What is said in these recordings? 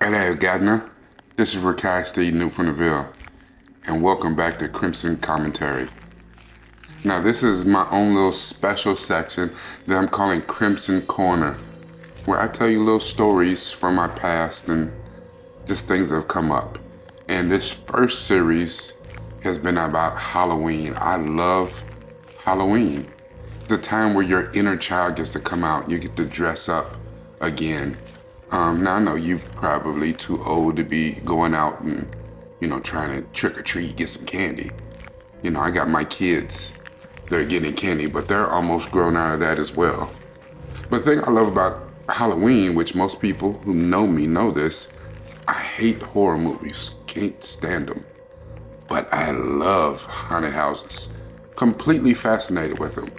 Hello, Gardner. This is Rakai Steve New from the Ville, and welcome back to Krimson Kommentary. Now, this is my own little special section that I'm calling Krimson Corner, where I tell you little stories from my past and just things that have come up. And this first series has been about Halloween. I love Halloween. It's a time where your inner child gets to come out. You get to dress up again. Now I know you probably too old to be going out and, trying to trick or treat, get some candy. I got my kids, they're getting candy, but they're almost grown out of that as well. But the thing I love about Halloween, which most people who know me know this, I hate horror movies, can't stand them. But I love haunted houses, completely fascinated with them.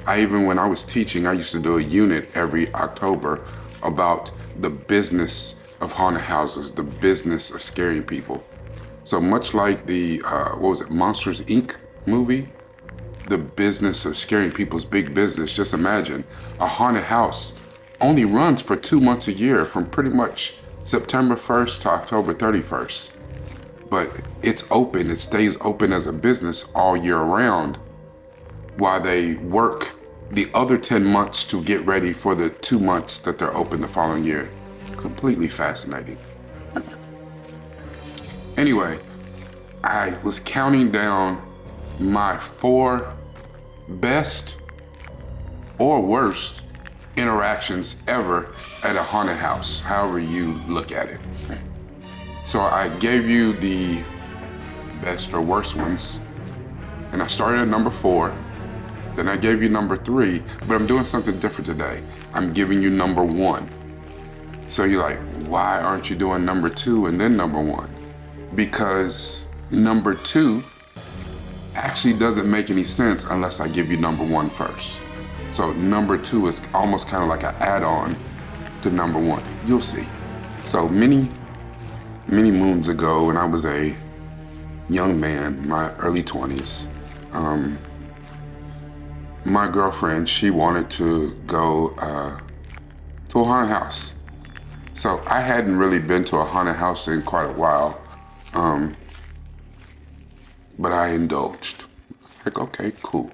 When I was teaching, I used to do a unit every October about the business of haunted houses, the business of scaring people. So much like the, Monsters, Inc. movie, the business of scaring people's big business. Just imagine, a haunted house only runs for 2 months a year, from pretty much September 1st to October 31st. But it's open, it stays open as a business all year round, while they work the other 10 months to get ready for the 2 months that they're open the following year. Completely fascinating. Anyway, I was counting down my 4 best or worst interactions ever at a haunted house, however you look at it. So I gave you the best or worst ones, and I started at number 4. Then I gave you number 3, but I'm doing something different today. I'm giving you number 1. So you're like, why aren't you doing number 2 and then number 1? Because number 2 actually doesn't make any sense unless I give you number 1 first. So number 2 is almost kind of like an add-on to number 1. You'll see. So many moons ago, when I was a young man, my early 20s, my girlfriend, she wanted to go to a haunted house. So I hadn't really been to a haunted house in quite a while, but I indulged. Like, okay, cool.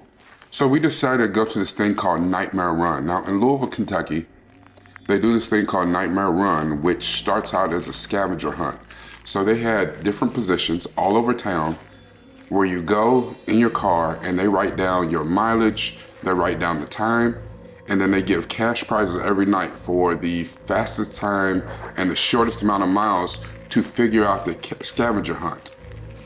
So we decided to go to this thing called Nightmare Run. Now in Louisville, Kentucky, they do this thing called Nightmare Run, which starts out as a scavenger hunt. So they had different positions all over town where you go in your car and they write down your mileage, they write down the time, and then they give cash prizes every night for the fastest time and the shortest amount of miles to figure out the scavenger hunt.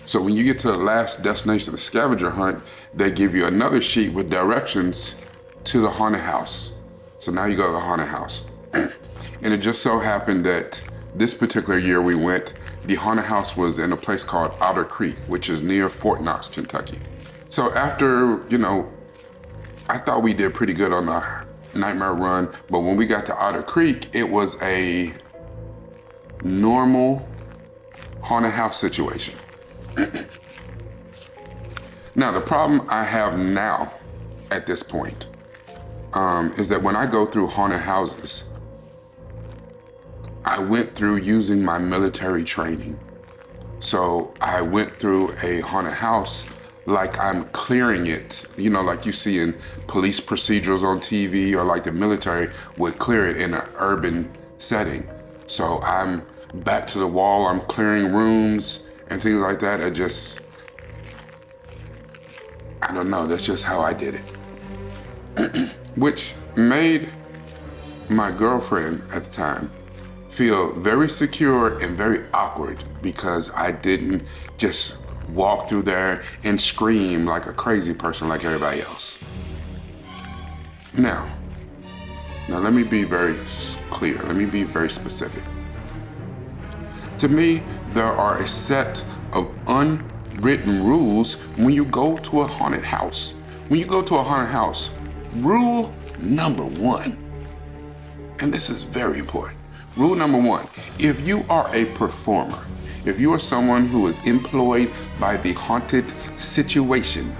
So when you get to the last destination of the scavenger hunt, they give you another sheet with directions to the haunted house. So now you go to the haunted house. And it just so happened that this particular year we went, the haunted house was in a place called Otter Creek, which is near Fort Knox, Kentucky. So after, I thought we did pretty good on the Nightmare Run, but when we got to Otter Creek, it was a normal haunted house situation. Now, the problem I have now at this point is that when I go through haunted houses, I went through using my military training. So I went through a haunted house like I'm clearing it, like you see in police procedurals on TV, or like the military would clear it in an urban setting. So I'm back to the wall, I'm clearing rooms and things like that. I don't know, that's just how I did it. Which made my girlfriend at the time feel very secure and very awkward, because I didn't just walk through there and scream like a crazy person like everybody else. Now let me be very clear, let me be very specific. To me, there are a set of unwritten rules when you go to a haunted house. When you go to a haunted house, rule number 1, and this is very important. Rule number 1, if you are a performer, if you are someone who is employed by the haunted situation,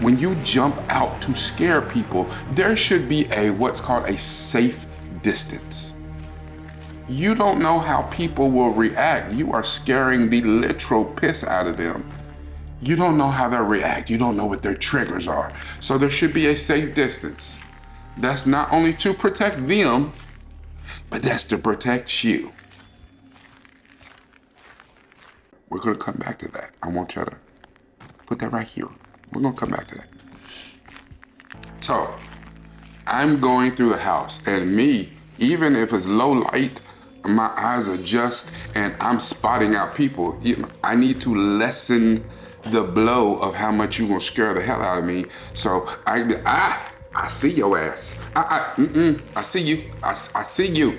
when you jump out to scare people, there should be what's called a safe distance. You don't know how people will react. You are scaring the literal piss out of them. You don't know how they'll react. You don't know what their triggers are. So there should be a safe distance. That's not only to protect them, but that's to protect you. We're gonna come back to that. I want you to put that right here. We're gonna come back to that. So, I'm going through the house, and me, even if it's low light, my eyes adjust and I'm spotting out people. I need to lessen the blow of how much you're gonna scare the hell out of me. So I see your ass. I see you. I see you.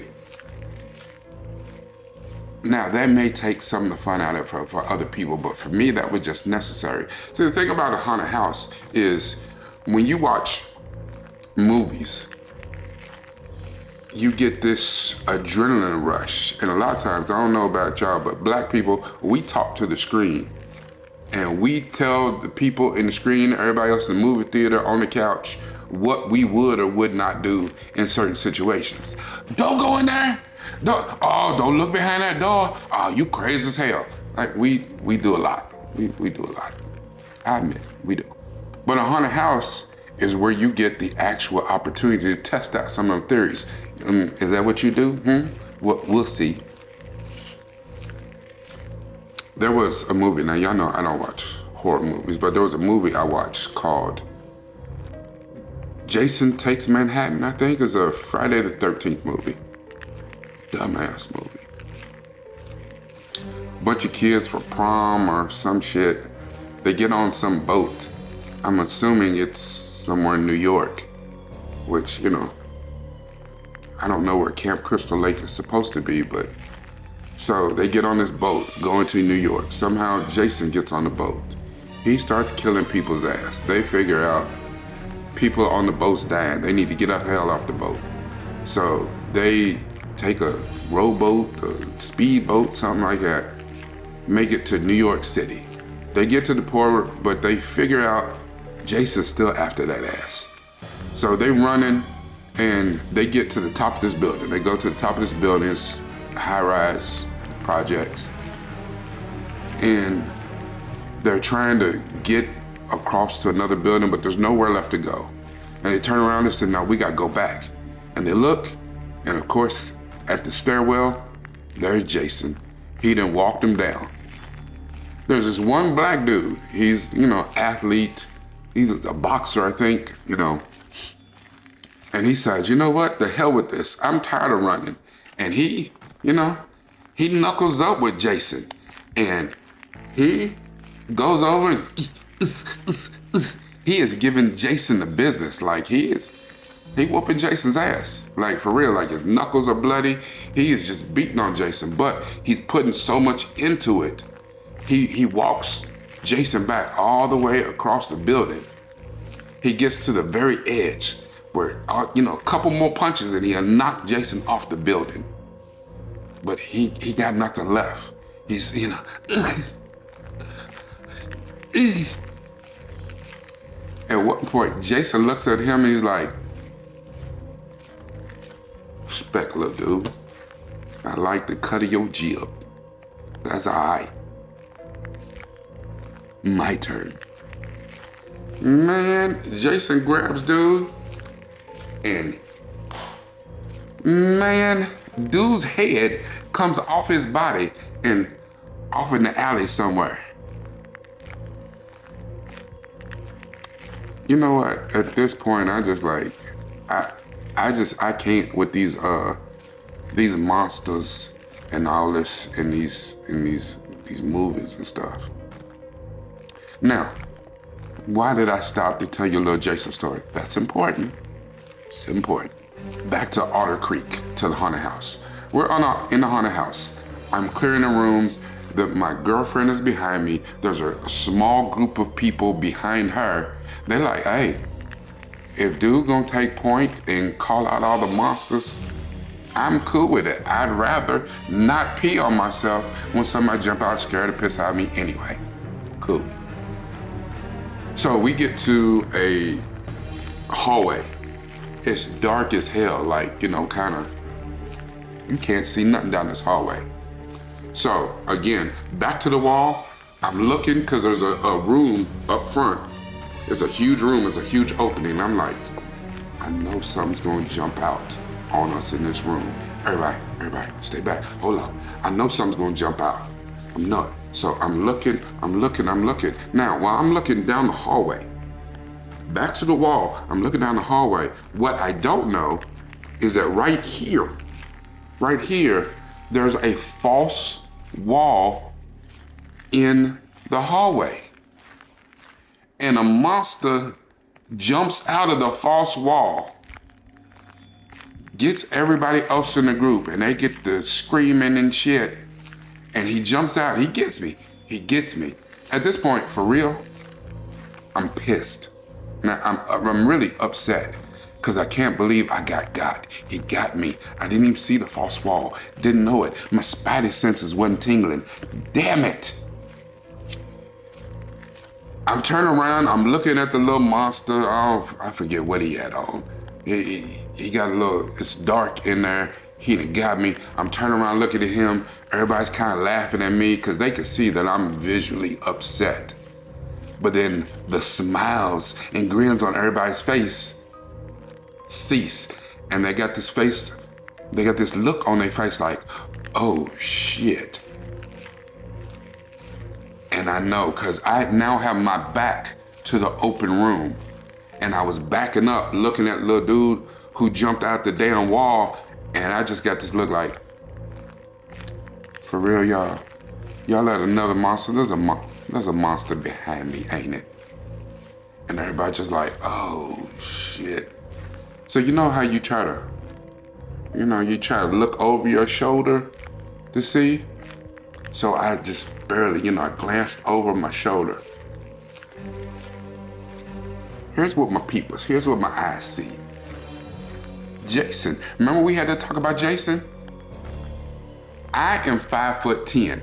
Now that may take some of the fun out of it for other people, but for me that was just necessary. So the thing about a haunted house is when you watch movies, you get this adrenaline rush. And a lot of times, I don't know about y'all, but black people, we talk to the screen. And we tell the people in the screen, everybody else in the movie theater, on the couch, what we would or would not do in certain situations. Don't go in there. Don't look behind that door. Oh, you crazy as hell. Like we do a lot. We do a lot. I admit, we do. But a haunted house is where you get the actual opportunity to test out some of them theories. Is that what you do? We'll see. There was a movie, now y'all know I don't watch horror movies, but there was a movie I watched called Jason Takes Manhattan, I think. It's a Friday the 13th movie. Dumbass movie. Bunch of kids for prom or some shit. They get on some boat. I'm assuming it's somewhere in New York, which, I don't know where Camp Crystal Lake is supposed to be, but so they get on this boat going to New York. Somehow Jason gets on the boat. He starts killing people's ass. They figure out people on the boat's dying. They need to get the hell off the boat. So they take a rowboat, a speedboat, something like that, make it to New York City. They get to the port, but they figure out Jason's still after that ass. So they running and they get to the top of this building. They go to the top of this building, it's high-rise projects, and they're trying to get across to another building, but there's nowhere left to go. And they turn around and say, no, we gotta go back. And they look, and of course, at the stairwell, there's Jason. He done walked him down. There's this one black dude. He's, athlete. He's a boxer, I think, And he says, you know what? The hell with this. I'm tired of running. And he, he knuckles up with Jason. And he goes over and he is giving Jason the business. Like he whooping Jason's ass. Like for real, like his knuckles are bloody. He is just beating on Jason, but he's putting so much into it. He walks Jason back all the way across the building. He gets to the very edge where, a couple more punches and he'll knock Jason off the building. But he got nothing left. He's, At one point, Jason looks at him and he's like, respect, little dude. I like the cut of your jib. That's all right. My turn. Man, Jason grabs dude and dude's head comes off his body and off in the alley somewhere. You know what? At this point, I just like, I can't with these monsters and all this in these movies and stuff. Now, why did I stop to tell you a little Jason story? That's important. It's important. Back to Otter Creek, to the haunted house. We're in the haunted house. I'm clearing the rooms. My girlfriend is behind me. There's a small group of people behind her. They're like, hey, if dude gonna take point and call out all the monsters, I'm cool with it. I'd rather not pee on myself when somebody jump out scared to piss out of me anyway. Cool. So we get to a hallway. It's dark as hell, like, kind of You can't see nothing down this hallway. So again, back to the wall. I'm looking because there's a room up front. It's a huge room, it's a huge opening. I'm like, I know something's gonna jump out on us in this room. Everybody, stay back, hold on. I know something's gonna jump out. I'm not. So I'm looking. Now, while I'm looking down the hallway, back to the wall, I'm looking down the hallway. What I don't know is that right here, there's a false wall in the hallway. And a monster jumps out of the false wall, gets everybody else in the group, and they get the screaming and shit. And he jumps out, he gets me. At this point, for real, I'm pissed. Now, I'm really upset because I can't believe I got. He got me. I didn't even see the false wall, didn't know it. My spidey senses wasn't tingling. Damn it. I'm turning around, I'm looking at the little monster. I forget what he had on. He got a little, it's dark in there. He done got me. I'm turning around looking at him. Everybody's kind of laughing at me because they can see that I'm visually upset. But then the smiles and grins on everybody's face cease. And they got this look on their face like, oh shit. And I know, because I now have my back to the open room. And I was backing up, looking at little dude who jumped out the damn wall. And I just got this look like, for real, y'all? Y'all let another monster, there's a monster behind me, ain't it? And everybody just like, oh, shit. So you know how you try to look over your shoulder to see? So I just barely, I glanced over my shoulder. Here's what my eyes see. Jason, remember we had to talk about Jason? I am 5'10".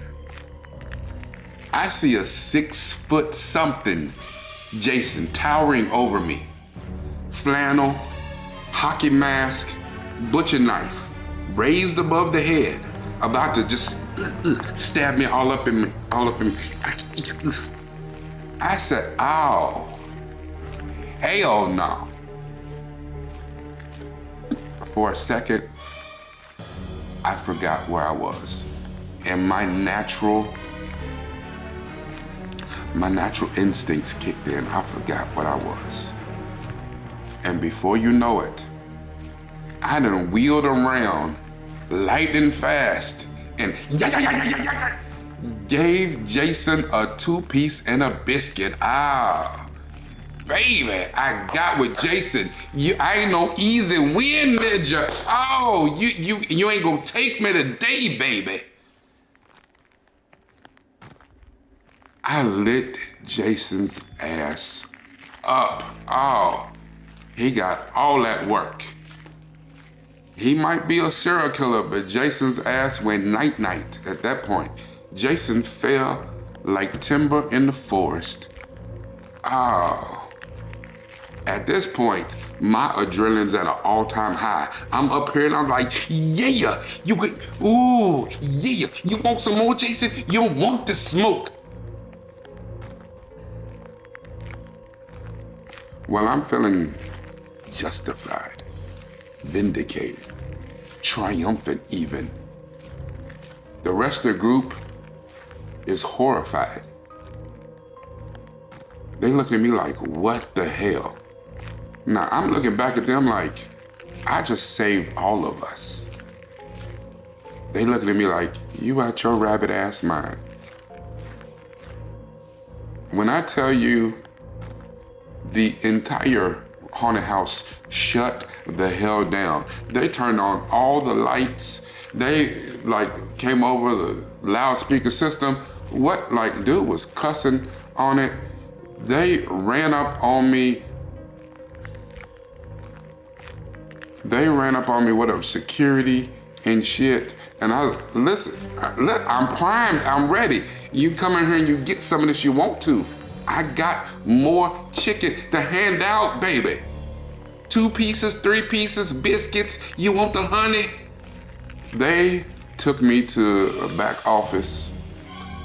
I see a 6 foot something Jason towering over me. Flannel, hockey mask, butcher knife, raised above the head, about to just stab me all up in me. I said, ow, hell no. For a second, I forgot where I was. And my natural instincts kicked in. I forgot what I was. And before you know it, I done wheeled around lightning fast and gave Jason a 2-piece and a biscuit. Baby, I got with Jason. I ain't no easy win, ninja. Oh, you ain't gonna take me today, baby. I lit Jason's ass up. Oh, he got all that work. He might be a serial killer, but Jason's ass went night-night at that point. Jason fell like timber in the forest. Oh. At this point, my adrenaline's at an all-time high. I'm up here and I'm like, yeah, you want some more, Jason? You don't want the smoke. Well, I'm feeling justified, vindicated, triumphant even. The rest of the group is horrified. They look at me like, what the hell? Now, I'm looking back at them like, I just saved all of us. They looking at me like, you out your rabbit ass mind. When I tell you the entire haunted house shut the hell down, they turned on all the lights. They came over the loudspeaker system. What dude was cussing on it. They ran up on me. With a security and shit. And I'm primed, I'm ready. You come in here and you get some of this you want to. I got more chicken to hand out, baby. 2 pieces, 3 pieces, biscuits. You want the honey? They took me to a back office.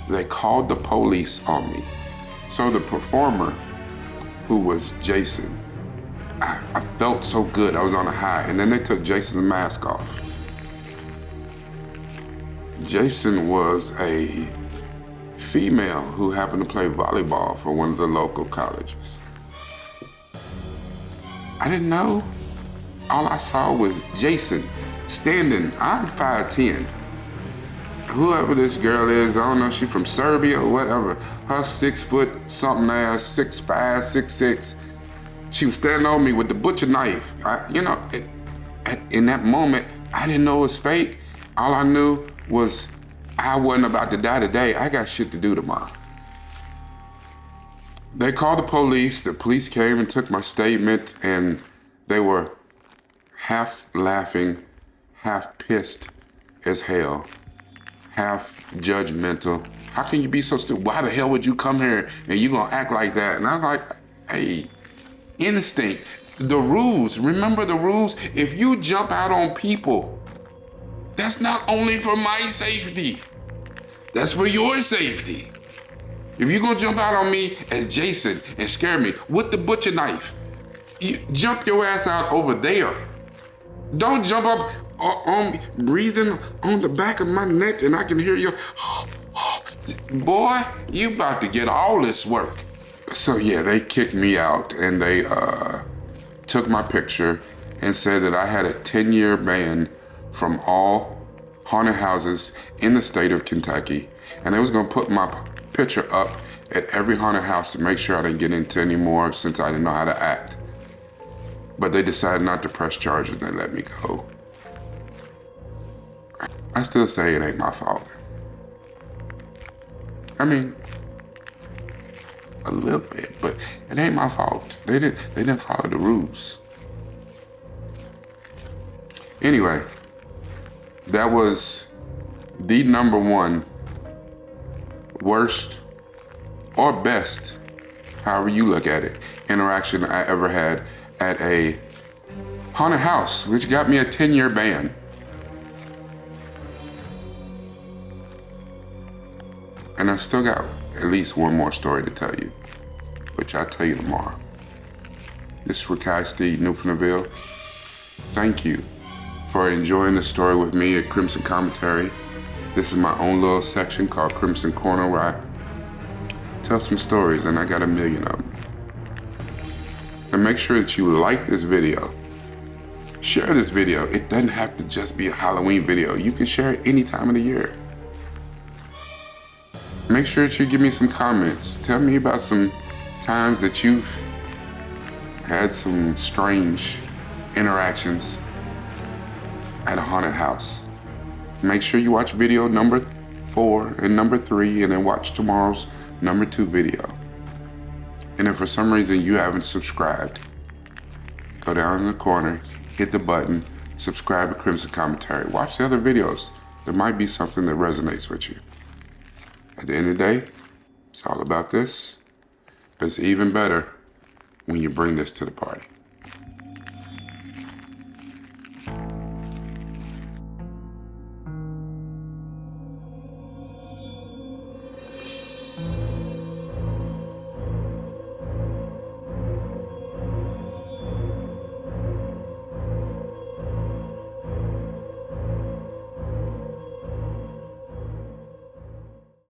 They called the police on me. So the performer, who was Jason, I felt so good. I was on a high. And then they took Jason's mask off. Jason was a female who happened to play volleyball for one of the local colleges. I didn't know. All I saw was Jason standing. I'm 5'10". Whoever this girl is, I don't know, she from Serbia or whatever. Her 6 foot something ass, 6'5", 6'6". She was standing over me with the butcher knife. In that moment, I didn't know it was fake. All I knew was I wasn't about to die today. I got shit to do tomorrow. They called the police. The police came and took my statement, and they were half laughing, half pissed as hell, half judgmental. How can you be so stupid? Why the hell would you come here and you gonna act like that? And I'm like, hey, instinct, the rules, remember the rules? If you jump out on people, that's not only for my safety, that's for your safety. If you're gonna jump out on me as Jason and scare me with the butcher knife, you jump your ass out over there. Don't jump up on me, breathing on the back of my neck and I can hear you. Boy, you about to get all this work. So yeah, they kicked me out and they took my picture and said that I had a 10-year ban from all haunted houses in the state of Kentucky. And they was gonna put my picture up at every haunted house to make sure I didn't get into any more since I didn't know how to act. But they decided not to press charges and they let me go. I still say it ain't my fault. I mean, a little bit, but it ain't my fault. They didn't follow the rules. Anyway, that was the #1 worst or best, however you look at it, interaction I ever had at a haunted house, which got me a 10-year ban. And I still got at least one more story to tell you, which I'll tell you tomorrow. This is Kai Steve, Newfoundlandville. Thank you for enjoying the story with me at Krimson Kommentary. This is my own little section called Krimson Corner where I tell some stories, and I got 1 million of them. And make sure that you like this video. Share this video. It doesn't have to just be a Halloween video. You can share it any time of the year. Make sure that you give me some comments. Tell me about some times that you've had some strange interactions at a haunted house. Make sure you watch video #4 and #3 and then watch tomorrow's #2 video. And if for some reason you haven't subscribed, go down in the corner, hit the button, subscribe to Krimson Kommentary. Watch the other videos. There might be something that resonates with you. At the end of the day, it's all about this. But it's even better when you bring this to the party.